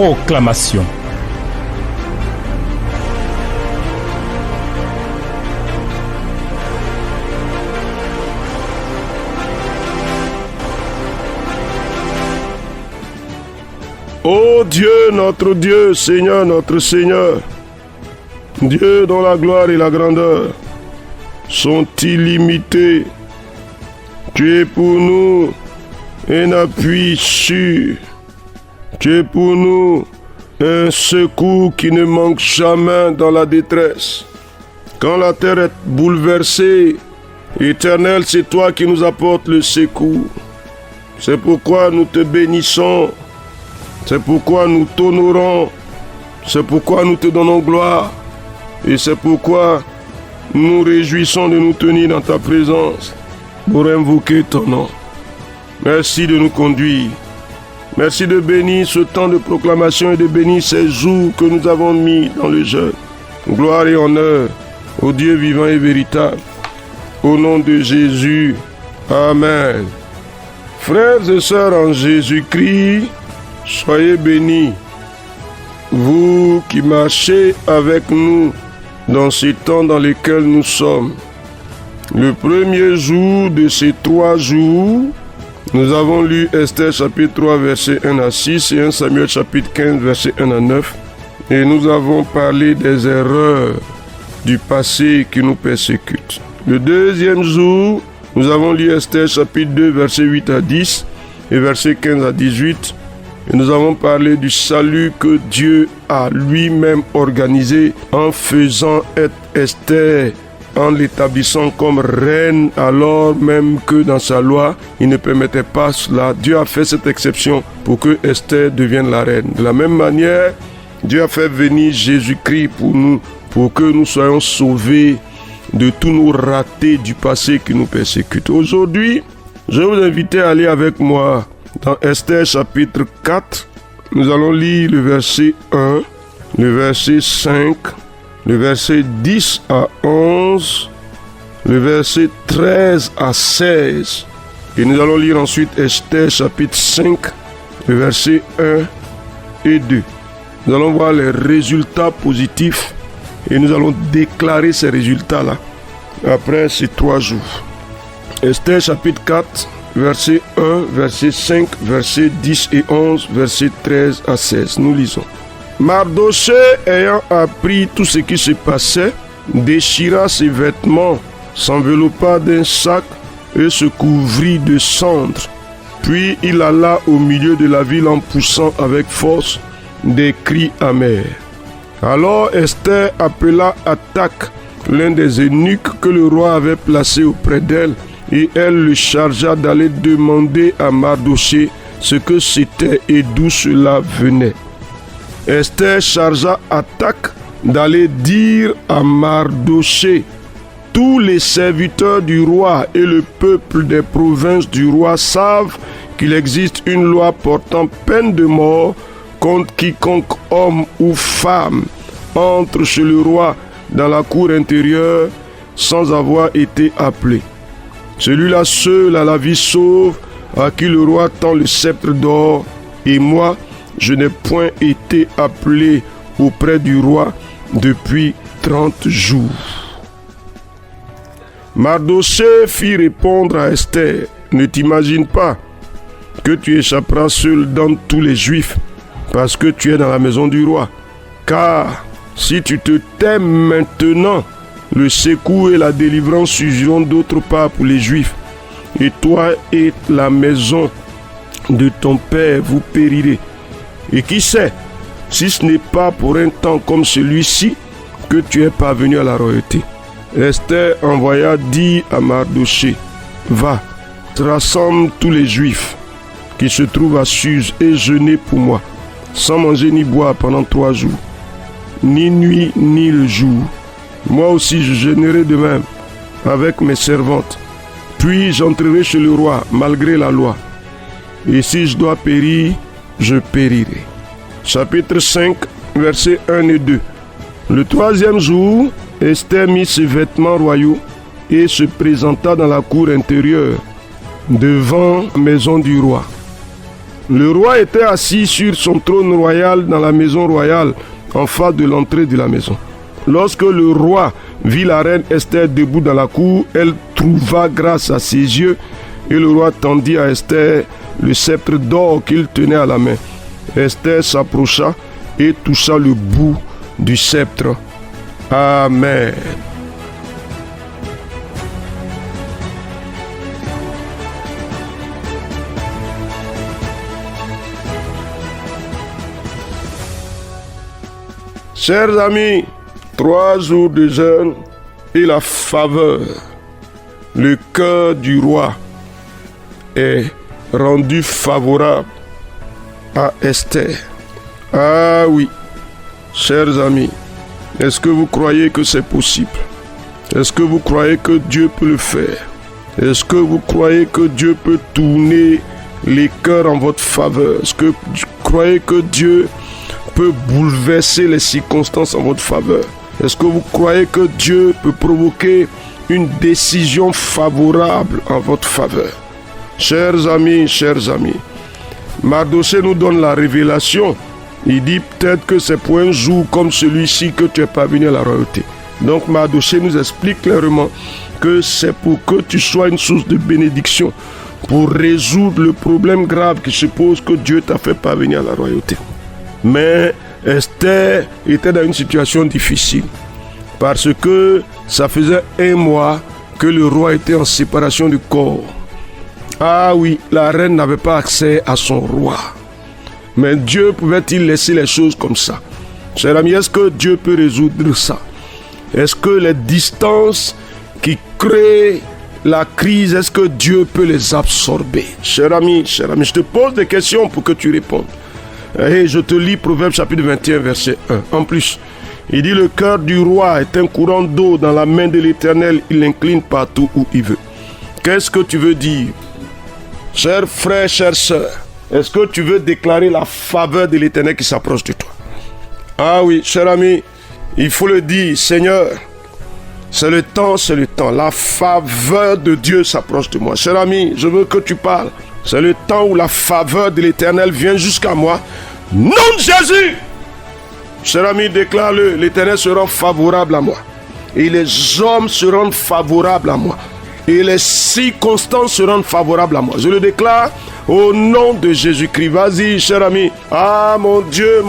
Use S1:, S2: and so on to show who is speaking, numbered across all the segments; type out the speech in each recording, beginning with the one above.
S1: Proclamation.
S2: Ô Dieu, notre Dieu, Seigneur, notre Seigneur, Dieu dont la gloire et la grandeur sont illimitées, tu es pour nous un appui sûr, tu es pour nous un secours qui ne manque jamais dans la détresse. Quand la terre est bouleversée, Éternel, c'est toi qui nous apportes le secours. C'est pourquoi nous te bénissons, c'est pourquoi nous t'honorons, c'est pourquoi nous te donnons gloire et c'est pourquoi nous nous réjouissons de nous tenir dans ta présence pour invoquer ton nom. Merci de nous conduire. Merci de bénir ce temps de proclamation et de bénir ces jours que nous avons mis dans le jeûne. Gloire et honneur au Dieu vivant et véritable. Au nom de Jésus. Amen. Frères et sœurs en Jésus-Christ, soyez bénis. Vous qui marchez avec nous dans ces temps dans lesquels nous sommes. Le premier jour de ces 3 jours, nous avons lu Esther chapitre 3 verset 1 à 6 et 1 Samuel chapitre 15 verset 1 à 9. Et nous avons parlé des erreurs du passé qui nous persécutent. Le deuxième jour, nous avons lu Esther chapitre 2 verset 8 à 10 et verset 15 à 18. Et nous avons parlé du salut que Dieu a lui-même organisé en faisant être Esther, en l'établissant comme reine, alors même que dans sa loi, il ne permettait pas cela. Dieu a fait cette exception pour que Esther devienne la reine. De la même manière, Dieu a fait venir Jésus-Christ pour nous, pour que nous soyons sauvés de tous nos ratés du passé qui nous persécutent. Aujourd'hui, je vais vous inviter à aller avec moi dans Esther chapitre 4. Nous allons lire le verset 1, le verset 5, le verset 10 à 11, le verset 13 à 16. Et nous allons lire ensuite Esther chapitre 5, le verset 1 et 2. Nous allons voir les résultats positifs et nous allons déclarer ces résultats-là après ces 3 jours. Esther chapitre 4, verset 1, verset 5, verset 10 et 11, verset 13 à 16. Nous lisons. Mardochée, ayant appris tout ce qui se passait, déchira ses vêtements, s'enveloppa d'un sac et se couvrit de cendres. Puis il alla au milieu de la ville en poussant avec force des cris amers. Alors Esther appela Hathach, l'un des eunuques que le roi avait placé auprès d'elle, et elle le chargea d'aller demander à Mardochée ce que c'était et d'où cela venait. Esther chargea Hathach d'aller dire à Mardochée: tous les serviteurs du roi et le peuple des provinces du roi savent qu'il existe une loi portant peine de mort contre quiconque homme ou femme entre chez le roi dans la cour intérieure sans avoir été appelé. Celui-là seul a la vie sauve, à qui le roi tend le sceptre d'or, et moi, je n'ai point été appelé auprès du roi depuis 30 jours. Mardochée fit répondre à Esther: ne t'imagine pas que tu échapperas seul dans tous les Juifs, parce que tu es dans la maison du roi. Car si tu te tais maintenant, le secours et la délivrance surgiront d'autre part pour les Juifs. Et toi et la maison de ton père, vous périrez. Et qui sait, si ce n'est pas pour un temps comme celui-ci que tu es parvenu à la royauté. Esther envoya dire à Mardochée: va, rassemble tous les Juifs qui se trouvent à Suse et jeûnez pour moi, sans manger ni boire pendant 3 jours, ni nuit ni le jour. Moi aussi je jeûnerai de même avec mes servantes. Puis j'entrerai chez le roi malgré la loi. Et si je dois périr, je périrai. Chapitre 5, versets 1 et 2. Le 3e jour, Esther mit ses vêtements royaux et se présenta dans la cour intérieure, devant la maison du roi. Le roi était assis sur son trône royal dans la maison royale, en face de l'entrée de la maison. Lorsque le roi vit la reine Esther debout dans la cour, elle trouva grâce à ses yeux, et le roi tendit à Esther le sceptre d'or qu'il tenait à la main. Esther s'approcha et toucha le bout du sceptre. Amen. Chers amis, 3 jours de jeûne et la faveur. Le cœur du roi est rendu favorable à Esther. Ah oui, chers amis, est-ce que vous croyez que c'est possible? Est-ce que vous croyez que Dieu peut le faire? Est-ce que vous croyez que Dieu peut tourner les cœurs en votre faveur? Est-ce que vous croyez que Dieu peut bouleverser les circonstances en votre faveur? Est-ce que vous croyez que Dieu peut provoquer une décision favorable en votre faveur? Chers amis, Mardochée nous donne la révélation. Il dit peut-être que c'est pour un jour comme celui-ci que tu es parvenu à la royauté. Donc Mardochée nous explique clairement que c'est pour que tu sois une source de bénédiction, pour résoudre le problème grave qui suppose que Dieu t'a fait parvenir à la royauté. Mais Esther était dans une situation difficile parce que ça faisait 1 mois que le roi était en séparation du corps. Ah oui, la reine n'avait pas accès à son roi. Mais Dieu pouvait-il laisser les choses comme ça? Cher ami, est-ce que Dieu peut résoudre ça? Est-ce que les distances qui créent la crise, est-ce que Dieu peut les absorber? Cher ami, je te pose des questions pour que tu répondes. Et je te lis Proverbe chapitre 21, verset 1. En plus, il dit: le cœur du roi est un courant d'eau dans la main de l'Éternel, il l'incline partout où il veut. Qu'est-ce que tu veux dire? Chers frères, chères sœurs, est-ce que tu veux déclarer la faveur de l'Éternel qui s'approche de toi? Ah oui, cher ami, il faut le dire: Seigneur, c'est le temps, la faveur de Dieu s'approche de moi. Cher ami, je veux que tu parles. C'est le temps où la faveur de l'Éternel vient jusqu'à moi. Nom de Jésus! Cher ami, déclare-le: l'Éternel sera favorable à moi. Et les hommes seront favorables à moi. Et les circonstances seront favorables à moi. Je le déclare au nom de Jésus-Christ. Vas-y, cher ami. Ah, mon Dieu,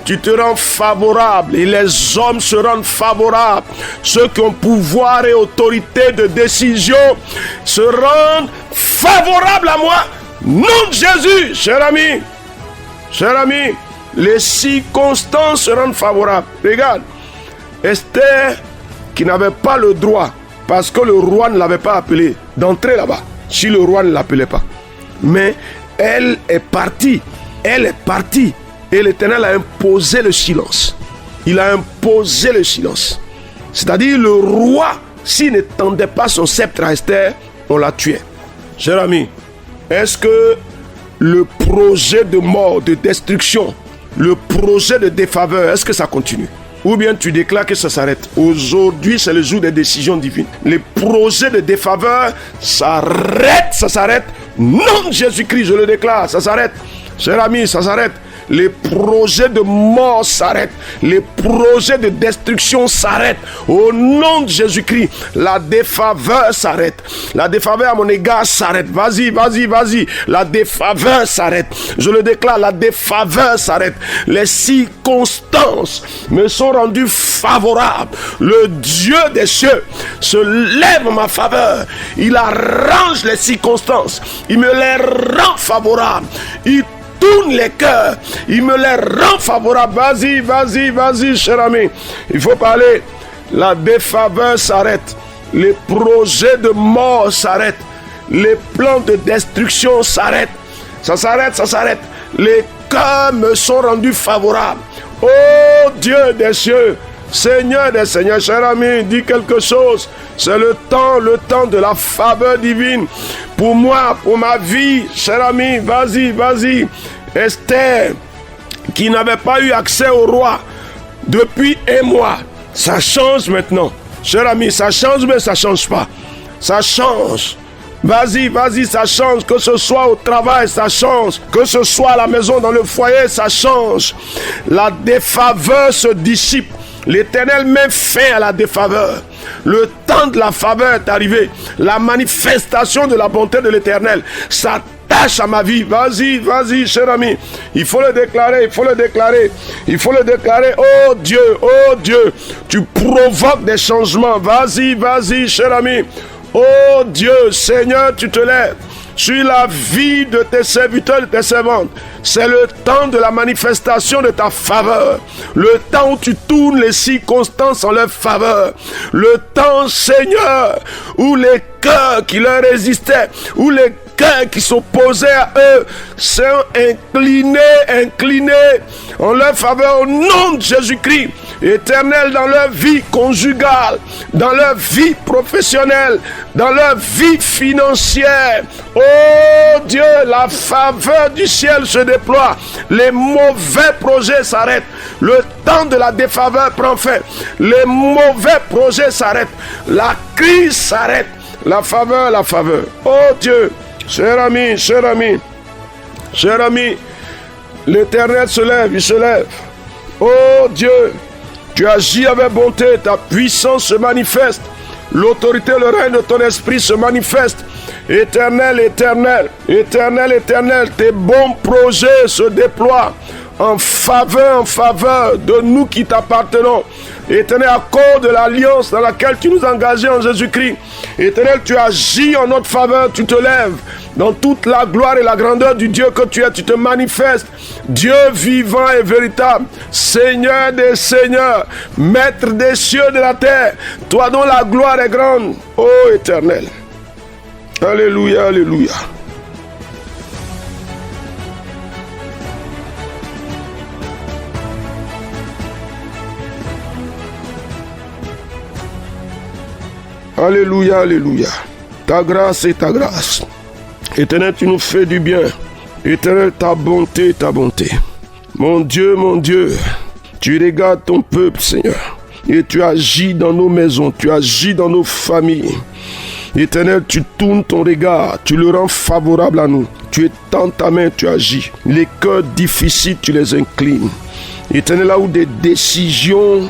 S2: tu te rends favorable et les hommes seront favorables. Ceux qui ont pouvoir et autorité de décision se rendent favorables à moi. Nom de Jésus, cher ami, les circonstances seront favorables. Regarde, Esther, qui n'avait pas le droit, parce que le roi ne l'avait pas appelé, d'entrer là-bas, si le roi ne l'appelait pas. Mais elle est partie. Et l'Éternel a imposé le silence. Il a imposé le silence. C'est-à-dire le roi, s'il ne tendait pas son sceptre à Esther, on la tuait. Cher ami, est-ce que le projet de mort, de destruction, le projet de défaveur, est-ce que ça continue? Ou bien tu déclares que ça s'arrête? Aujourd'hui, c'est le jour des décisions divines. Les projets de défaveur s'arrêtent. Non de Jésus-Christ, je le déclare, ça s'arrête. Cher ami, ça s'arrête. Les projets de mort s'arrêtent. Les projets de destruction s'arrêtent. Au nom de Jésus-Christ, la défaveur s'arrête. La défaveur à mon égard s'arrête. Vas-y. La défaveur s'arrête. Je le déclare, la défaveur s'arrête. Les circonstances me sont rendues favorables. Le Dieu des cieux se lève en ma faveur. Il arrange les circonstances. Il me les rend favorables. Il tourne les cœurs, il me les rend favorables. Vas-y, cher ami. Il faut parler. La défaveur s'arrête. Les projets de mort s'arrêtent. Les plans de destruction s'arrêtent. Ça s'arrête. Les cœurs me sont rendus favorables. Oh Dieu des cieux, Seigneur des seigneurs, cher ami, dis quelque chose. C'est le temps de la faveur divine. Pour moi, pour ma vie, cher ami, vas-y. Esther, qui n'avait pas eu accès au roi depuis 1 mois, ça change maintenant. Cher ami, ça change mais ça change pas. Ça change. Vas-y, ça change. Que ce soit au travail, ça change. Que ce soit à la maison, dans le foyer, ça change. La défaveur se dissipe. L'Éternel met fin à la défaveur. Le temps de la faveur est arrivé. La manifestation de la bonté de l'Éternel s'attache à ma vie. Vas-y, cher ami. Il faut le déclarer. Oh Dieu, tu provoques des changements. Vas-y, cher ami. Oh Dieu, Seigneur, tu te lèves sur la vie de tes serviteurs et de tes servantes. C'est le temps de la manifestation de ta faveur. Le temps où tu tournes les circonstances en leur faveur. Le temps, Seigneur, où les cœurs qui leur résistaient, où les cœurs qui s'opposaient à eux sont inclinés en leur faveur au nom de Jésus-Christ. Éternel, dans leur vie conjugale, dans leur vie professionnelle, dans leur vie financière. Oh Dieu, la faveur du ciel se déploie. Les mauvais projets s'arrêtent. Le temps de la défaveur prend fin. Les mauvais projets s'arrêtent. La crise s'arrête. La faveur. Oh Dieu, cher ami, l'Éternel il se lève. Oh Dieu, tu agis avec bonté, ta puissance se manifeste. L'autorité, le règne de ton esprit se manifeste. Éternel, tes bons projets se déploient en faveur de nous qui t'appartenons. Éternel, à cause de l'alliance dans laquelle tu nous as engagés en Jésus-Christ. Éternel, tu agis en notre faveur, tu te lèves. Dans toute la gloire et la grandeur du Dieu que tu es, tu te manifestes. Dieu vivant et véritable, Seigneur des seigneurs, Maître des cieux et de la terre, toi dont la gloire est grande, ô Éternel. Alléluia. Alléluia. Ta grâce et ta grâce. Éternel, tu nous fais du bien. Éternel, ta bonté. Mon Dieu, tu regardes ton peuple, Seigneur. Et tu agis dans nos maisons, tu agis dans nos familles. Éternel, tu tournes ton regard, tu le rends favorable à nous. Tu étends ta main, tu agis. Les cœurs difficiles, tu les inclines. Éternel, là où des décisions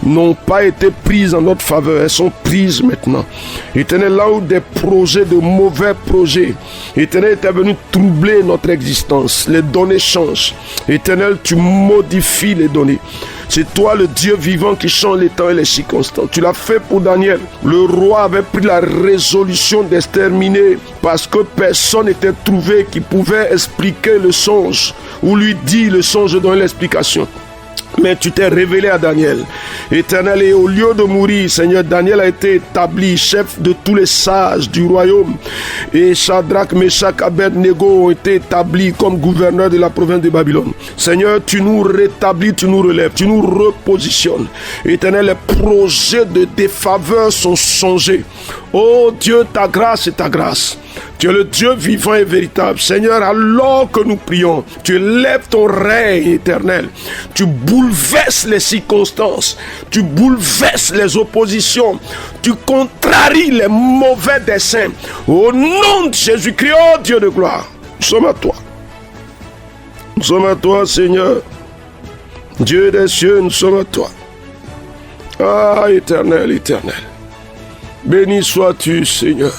S2: n'ont pas été prises en notre faveur, elles sont prises maintenant. Éternel, là où des projets, de mauvais projets, Éternel, tu es venu troubler notre existence. Les données changent. Éternel, tu modifies les données. C'est toi le Dieu vivant qui change les temps et les circonstances. Tu l'as fait pour Daniel. Le roi avait pris la résolution d'exterminer parce que personne n'était trouvé qui pouvait expliquer le songe ou lui dire le songe, donner l'explication. Mais tu t'es révélé à Daniel. Éternel, et au lieu de mourir, Seigneur, Daniel a été établi chef de tous les sages du royaume. Et Shadrach, Meshach, Abednego ont été établis comme gouverneurs de la province de Babylone. Seigneur, tu nous rétablis, tu nous relèves, tu nous repositionnes. Éternel, les projets de défaveur sont changés. Oh Dieu, ta grâce et ta grâce. Tu es le Dieu vivant et véritable. Seigneur, alors que nous prions, tu lèves ton règne éternel. Tu bouleverses les circonstances. Tu bouleverses les oppositions. Tu contraries les mauvais desseins. Au nom de Jésus-Christ, oh Dieu de gloire, nous sommes à toi. Nous sommes à toi, Seigneur. Dieu des cieux, nous sommes à toi. Ah, éternel. Béni sois-tu, Seigneur.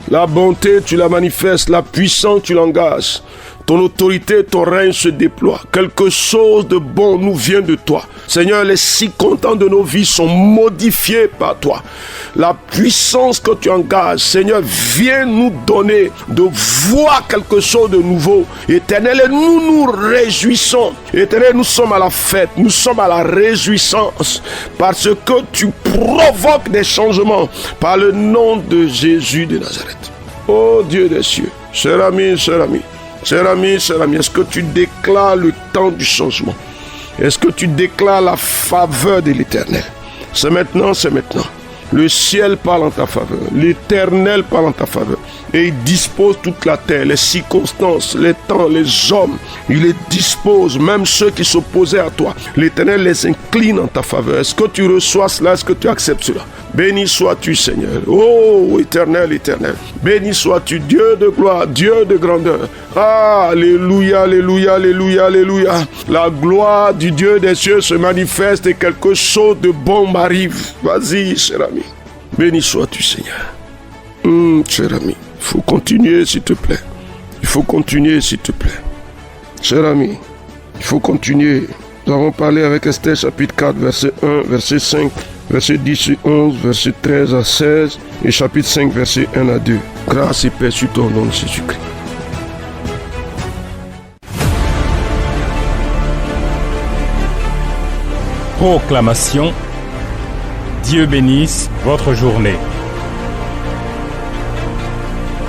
S2: La bonté, tu la manifestes. La puissance, tu l'engages. Ton autorité, ton règne se déploie. Quelque chose de bon nous vient de toi. Seigneur, les circonstances de nos vies sont modifiées par toi. La puissance que tu engages, Seigneur, viens nous donner de voir quelque chose de nouveau. Éternel, et nous nous réjouissons. Éternel, nous sommes à la fête, nous sommes à la réjouissance parce que tu provoques des changements par le nom de Jésus de Nazareth. Oh Dieu des cieux, cher ami, est-ce que tu déclares le temps du changement? Est-ce que tu déclares la faveur de l'Éternel? C'est maintenant. Le ciel parle en ta faveur. L'Éternel parle en ta faveur. Et il dispose toute la terre, les circonstances, les temps, les hommes. Il les dispose, même ceux qui s'opposaient à toi. L'Éternel les incline en ta faveur. Est-ce que tu reçois cela? Est-ce que tu acceptes cela? Béni sois-tu, Seigneur. Oh, éternel, éternel. Béni sois-tu, Dieu de gloire, Dieu de grandeur. Alléluia, alléluia, alléluia, alléluia. La gloire du Dieu des cieux se manifeste et quelque chose de bon m'arrive. Vas-y, cher ami. Béni sois-tu, Seigneur. Cher ami, il faut continuer, s'il te plaît. Il faut continuer, s'il te plaît. Cher ami, il faut continuer. Nous avons parlé avec Esther, chapitre 4, verset 1, verset 5, verset 10 et 11, verset 13 à 16 et chapitre 5, verset 1 à 2. Grâce et paix sur ton nom de Jésus-Christ.
S1: Proclamation. Dieu bénisse votre journée.